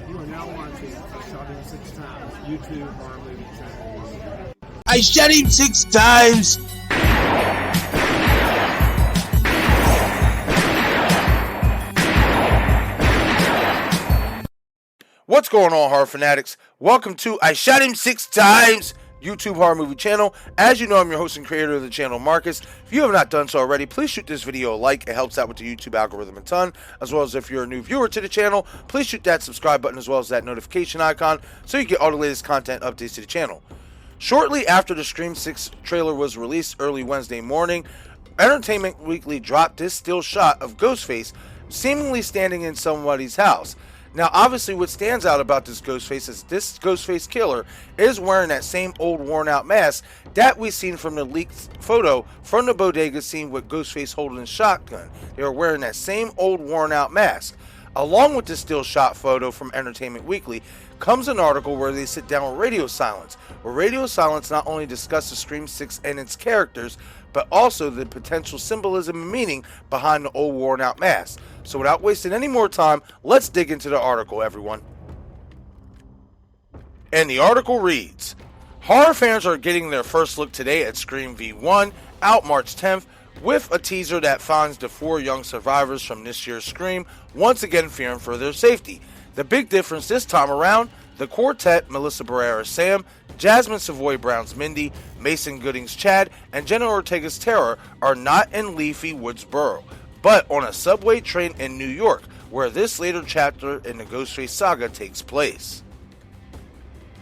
You are now watching I Shot Him 6 Times YouTube horror movie channel. I shot him 6 times! What's going on, horror fanatics? Welcome to I Shot Him 6 Times YouTube horror movie channel. As you know, I'm your host and creator of the channel, Marcus. If you have not done so already, please shoot this video a like. It helps out with the YouTube algorithm a ton. As well as if you're a new viewer to the channel, please shoot that subscribe button as well as that notification icon so you get all the latest content updates to the channel. Shortly after the Scream 6 trailer was released early Wednesday morning, Entertainment Weekly dropped this still shot of Ghostface seemingly standing in somebody's house. Now, obviously, what stands out about this Ghostface is this Ghostface killer is wearing that same old worn-out mask that we seen from the leaked photo from the bodega scene with Ghostface holding a shotgun. They were wearing that same old worn-out mask. Along with this still shot photo from Entertainment Weekly comes an article where they sit down with Radio Silence, where Radio Silence not only discusses Scream 6 and its characters, but also the potential symbolism and meaning behind the old worn-out mask. So without wasting any more time, let's dig into the article, everyone. And the article reads, horror fans are getting their first look today at Scream V1, out March 10th, with a teaser that finds the 4 young survivors from this year's Scream once again fearing for their safety. The big difference this time around, the quartet, Melissa Barrera's Sam, Jasmine Savoy Brown's Mindy, Mason Gooding's Chad, and Jenna Ortega's Tara are not in Leafy Woodsboro, but on a subway train in New York, where this later chapter in the Ghostface saga takes place.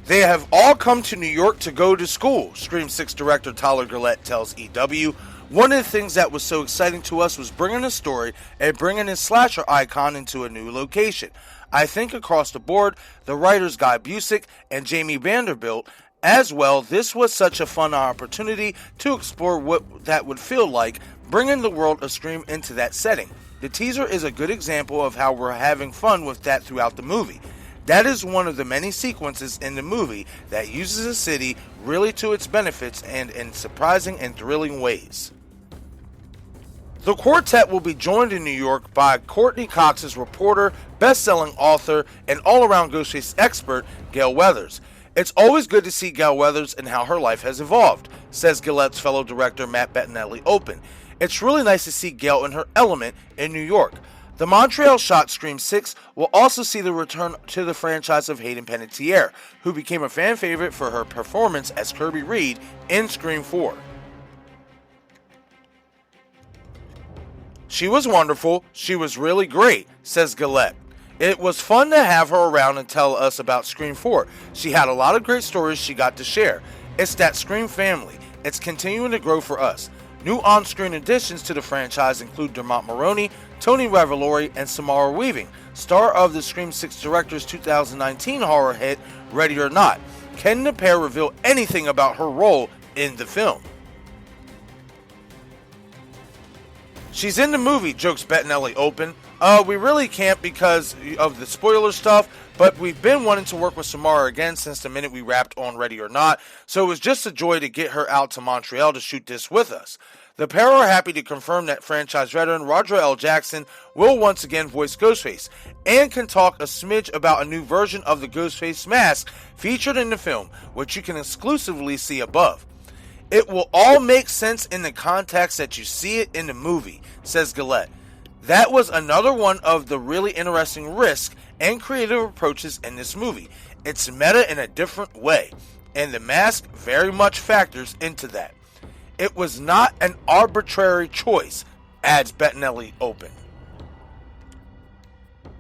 They have all come to New York to go to school, Scream 6 director Tyler Gillette tells EW. One of the things that was so exciting to us was bringing a story and bringing a slasher icon into a new location. I think across the board, the writers Guy Busick and Jamie Vanderbilt as well, this was such a fun opportunity to explore what that would feel like, bringing the world of Scream into that setting. The teaser is a good example of how we're having fun with that throughout the movie. That is one of the many sequences in the movie that uses a city really to its benefits and in surprising and thrilling ways. The quartet will be joined in New York by Courtney Cox's reporter, best-selling author, and all-around Ghostface expert, Gale Weathers. It's always good to see Gale Weathers and how her life has evolved, says Gillette's fellow director Matt Bettinelli Open. It's really nice to see Gale in her element in New York. The Montreal shot Scream 6 will also see the return to the franchise of Hayden Panettiere, who became a fan favorite for her performance as Kirby Reed in Scream 4. She was wonderful. She was really great, says Gillette. It was fun to have her around and tell us about Scream 4. She had a lot of great stories she got to share. It's that Scream family. It's continuing to grow for us. New on-screen additions to the franchise include Dermot Mulroney, Tony Revolori, and Samara Weaving, star of the Scream 6 director's 2019 horror hit Ready or Not. Can the pair reveal anything about her role in the film? She's in the movie, jokes Bettinelli Open. We really can't because of the spoiler stuff, but we've been wanting to work with Samara again since the minute we wrapped on Ready or Not, so it was just a joy to get her out to Montreal to shoot this with us. The pair are happy to confirm that franchise veteran Roger L. Jackson will once again voice Ghostface, and can talk a smidge about a new version of the Ghostface Mask featured in the film, which you can exclusively see above. It will all make sense in the context that you see it in the movie, says Gillette. That was another one of the really interesting risks and creative approaches in this movie. It's meta in a different way, and the mask very much factors into that. It was not an arbitrary choice, adds Bettinelli Open.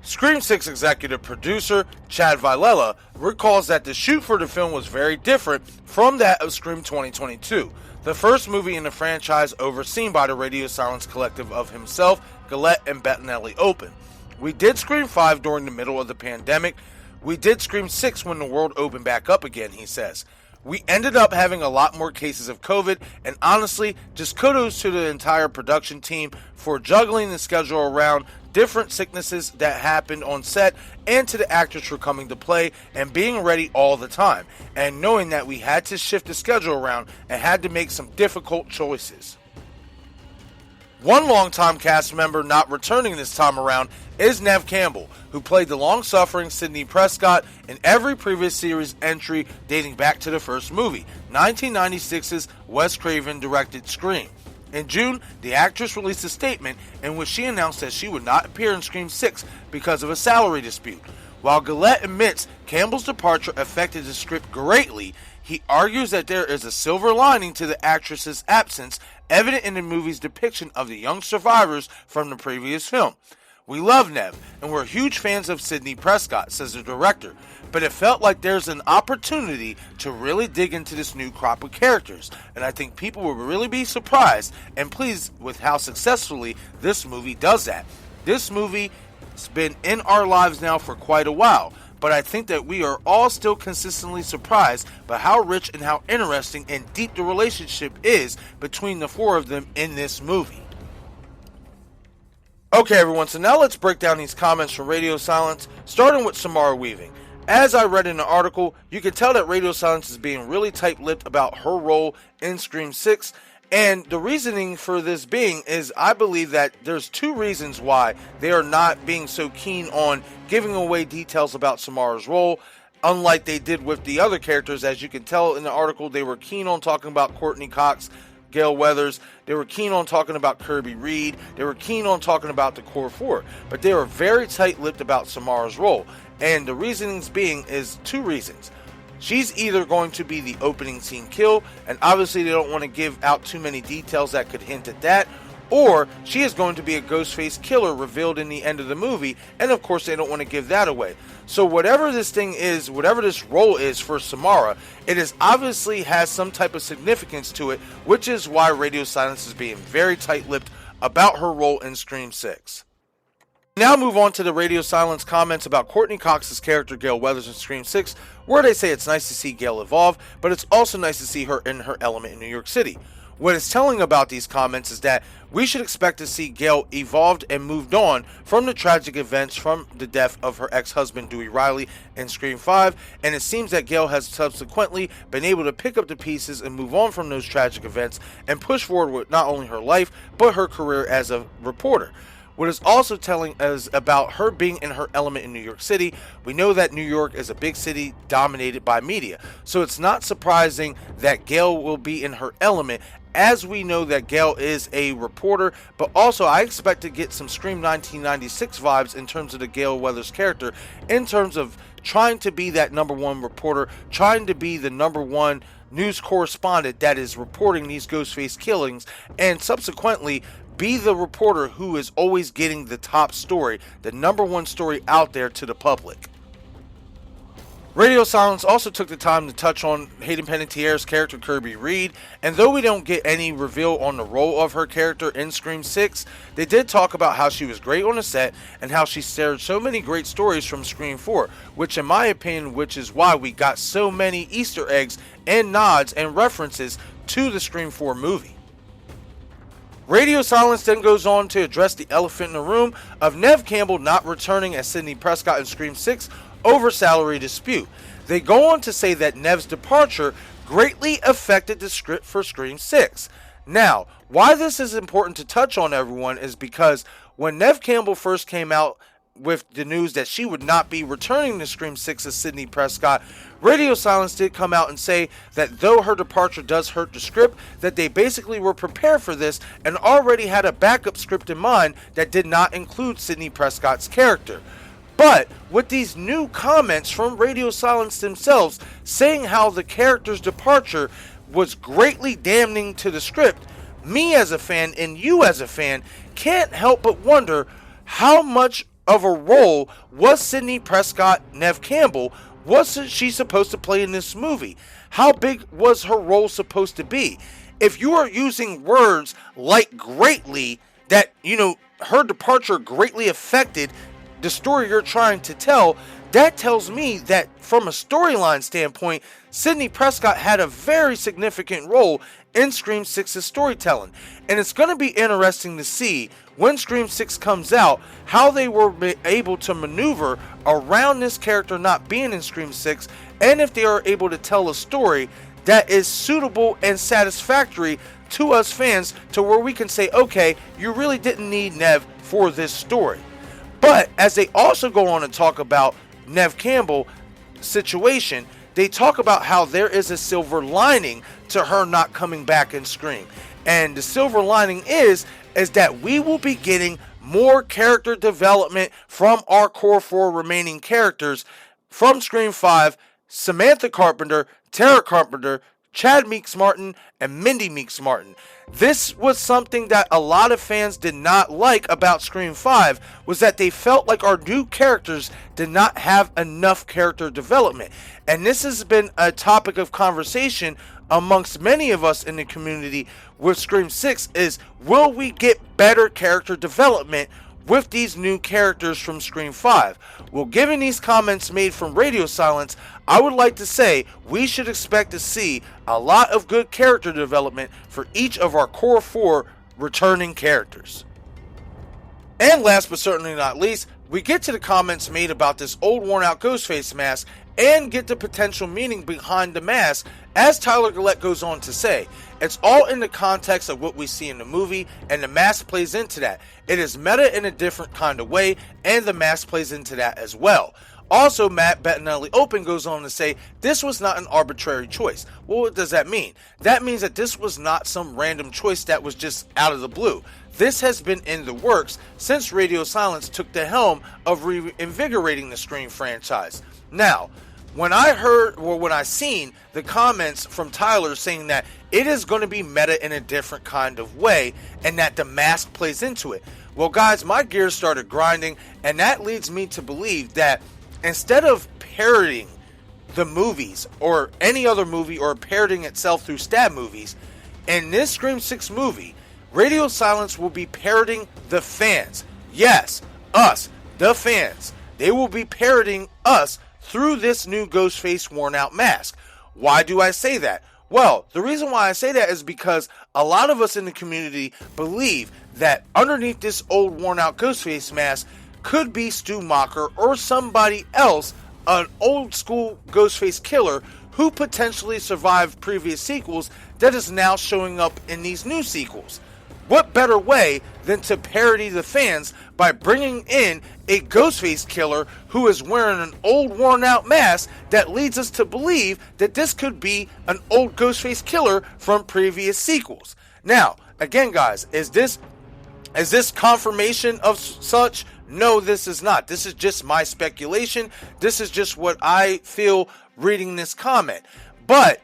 Scream 6 executive producer Chad Villela recalls that the shoot for the film was very different from that of Scream 2022, the first movie in the franchise overseen by the Radio Silence collective of himself, Gillette, and Bettinelli Open. We did Scream 5 during the middle of the pandemic. We did Scream 6 when the world opened back up again, he says. We ended up having a lot more cases of COVID, and honestly, just kudos to the entire production team for juggling the schedule around different sicknesses that happened on set, and to the actors for coming to play and being ready all the time, and knowing that we had to shift the schedule around and had to make some difficult choices. One longtime cast member not returning this time around is Neve Campbell, who played the long-suffering Sidney Prescott in every previous series entry dating back to the first movie, 1996's Wes Craven-directed Scream. In June, the actress released a statement in which she announced that she would not appear in Scream 6 because of a salary dispute. While Gillette admits Campbell's departure affected the script greatly, he argues that there is a silver lining to the actress's absence, evident in the movie's depiction of the young survivors from the previous film. "We love Neve, and we're huge fans of Sidney Prescott," says the director, "but it felt like there's an opportunity to really dig into this new crop of characters, and I think people will really be surprised and pleased with how successfully this movie does that. This movie's been in our lives now for quite a while, but I think that we are all still consistently surprised by how rich and how interesting and deep the relationship is between the four of them in this movie." Okay everyone, so now let's break down these comments from Radio Silence, starting with Samara Weaving. As I read in the article, you can tell that Radio Silence is being really tight-lipped about her role in Scream 6, and the reasoning for this being is I believe that there's two reasons why they are not being so keen on giving away details about Samara's role, unlike they did with the other characters. As you can tell in the article, they were keen on talking about Courtney Cox, Gale Weathers, they were keen on talking about Kirby Reed, they were keen on talking about the Core 4, but they were very tight-lipped about Samara's role, and the reasonings being is two reasons. She's either going to be the opening scene kill, and obviously they don't want to give out too many details that could hint at that, or she is going to be a Ghostface killer revealed in the end of the movie, and of course they don't want to give that away. So whatever this thing is, whatever this role is for Samara, it is obviously has some type of significance to it, which is why Radio Silence is being very tight-lipped about her role in Scream 6. Now move on to the Radio Silence comments about Courtney Cox's character Gale Weathers in Scream 6, where they say it's nice to see Gale evolve, but it's also nice to see her in her element in New York City. What is telling about these comments is that we should expect to see Gale evolved and moved on from the tragic events from the death of her ex-husband Dewey Riley in Scream 5, and it seems that Gale has subsequently been able to pick up the pieces and move on from those tragic events and push forward with not only her life, but her career as a reporter. What is also telling us about her being in her element in New York City, we know that New York is a big city dominated by media, so it's not surprising that Gale will be in her element, as we know that Gale is a reporter, but also I expect to get some Scream 1996 vibes in terms of the Gale Weathers character, in terms of trying to be that number one reporter, trying to be the number one news correspondent that is reporting these Ghostface killings, and subsequently be the reporter who is always getting the top story, the number one story out there to the public. Radio Silence also took the time to touch on Hayden Panettiere's character Kirby Reed, and though we don't get any reveal on the role of her character in Scream 6, they did talk about how she was great on the set and how she shared so many great stories from Scream 4, which in my opinion, which is why we got so many Easter eggs and nods and references to the Scream 4 movie. Radio Silence then goes on to address the elephant in the room of Neve Campbell not returning as Sidney Prescott in Scream 6 over salary dispute. They go on to say that Neve's departure greatly affected the script for Scream 6. Now, why this is important to touch on, everyone, is because when Neve Campbell first came out with the news that she would not be returning to Scream 6 as Sidney Prescott, Radio Silence did come out and say that though her departure does hurt the script, that they basically were prepared for this and already had a backup script in mind that did not include Sidney Prescott's character. But with these new comments from Radio Silence themselves saying how the character's departure was greatly damning to the script, me as a fan and you as a fan can't help but wonder how much of a role was Sidney Prescott, Neve Campbell, was she supposed to play in this movie? How big was her role supposed to be? If you are using words like greatly, that, her departure greatly affected the story you're trying to tell, that tells me that from a storyline standpoint, Sidney Prescott had a very significant role in Scream 6's storytelling. And it's going to be interesting to see when Scream 6 comes out, how they were able to maneuver around this character not being in Scream 6, and if they are able to tell a story that is suitable and satisfactory to us fans to where we can say, okay, you really didn't need Neve for this story. But as they also go on and talk about Neve Campbell situation, they talk about how there is a silver lining to her not coming back in Scream. And the silver lining is that we will be getting more character development from our core 4 remaining characters from Scream 5, Samantha Carpenter, Tara Carpenter, Chad Meeks Martin, and Mindy Meeks Martin. This was something that a lot of fans did not like about Scream 5, was that they felt like our new characters did not have enough character development. And this has been a topic of conversation amongst many of us in the community with Scream 6 is, will we get better character development with these new characters from Scream 5? Well, given these comments made from Radio Silence, I would like to say we should expect to see a lot of good character development for each of our core 4 returning characters. And last but certainly not least, we get to the comments made about this old worn out Ghostface mask and get the potential meaning behind the mask. As Tyler Gillette goes on to say, it's all in the context of what we see in the movie, and the mask plays into that. It is meta in a different kind of way, and the mask plays into that as well. Also, Matt Bettinelli Open goes on to say, this was not an arbitrary choice. Well, what does that mean? That means that this was not some random choice that was just out of the blue. This has been in the works since Radio Silence took the helm of reinvigorating the Scream franchise. Now, when I seen the comments from Tyler saying that it is going to be meta in a different kind of way and that the mask plays into it, well guys, my gears started grinding, and that leads me to believe that instead of parroting the movies or any other movie or parroting itself through stab movies, in this Scream 6 movie, Radio Silence will be parroting the fans. Yes, us, the fans. They will be parroting us through this new Ghostface worn out mask. Why do I say that? Well, the reason why I say that is because a lot of us in the community believe that underneath this old worn out Ghostface mask could be Stu Macher or somebody else, an old school Ghostface killer who potentially survived previous sequels that is now showing up in these new sequels. What better way than to parody the fans by bringing in a Ghostface killer who is wearing an old worn out mask that leads us to believe that this could be an old Ghostface killer from previous sequels. Now, again guys, is this confirmation of such? No, this is not. This is just my speculation. This is just what I feel reading this comment. But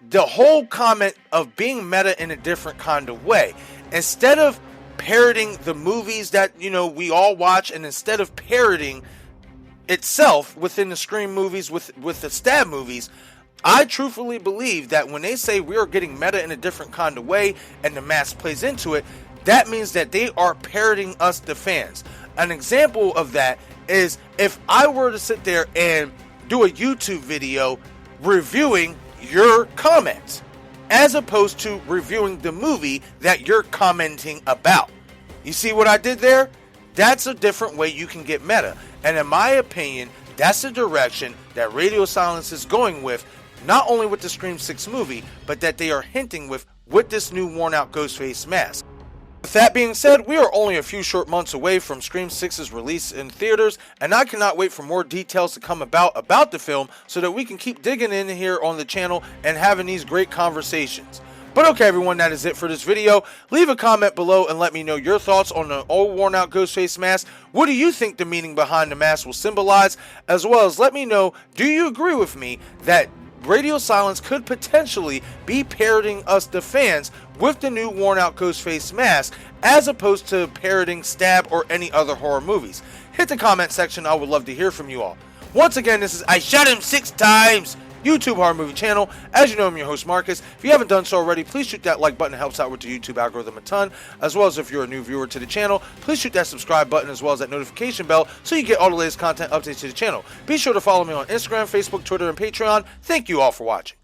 the whole comment of being meta in a different kind of way, instead of parroting the movies that, we all watch, and instead of parroting itself within the Scream movies with the stab movies, I truthfully believe that when they say we are getting meta in a different kind of way and the mask plays into it, that means that they are parroting us, the fans. An example of that is if I were to sit there and do a YouTube video reviewing your comments, as opposed to reviewing the movie that you're commenting about. You see what I did there? That's a different way you can get meta. And in my opinion, that's the direction that Radio Silence is going with, not only with the Scream 6 movie, but that they are hinting with this new worn out Ghostface mask. With that being said, we are only a few short months away from Scream 6's release in theaters, and I cannot wait for more details to come about the film so that we can keep digging in here on the channel and having these great conversations. But okay everyone, that is it for this video. Leave a comment below and let me know your thoughts on the old worn out Ghostface mask. What do you think the meaning behind the mask will symbolize? As well as let me know, do you agree with me that Radio Silence could potentially be parroting us, the fans, with the new worn out Ghostface mask, as opposed to parroting Stab or any other horror movies? Hit the comment section, I would love to hear from you all. Once again, this is I Shot Him 6 Times YouTube horror movie channel. As you know, I'm your host Marcus. If you haven't done so already, please shoot that like button. It helps out with the YouTube algorithm a ton. As well as if you're a new viewer to the channel, please shoot that subscribe button as well as that notification bell so you get all the latest content updates to the channel. Be sure to follow me on Instagram, Facebook, Twitter, and Patreon. Thank you all for watching.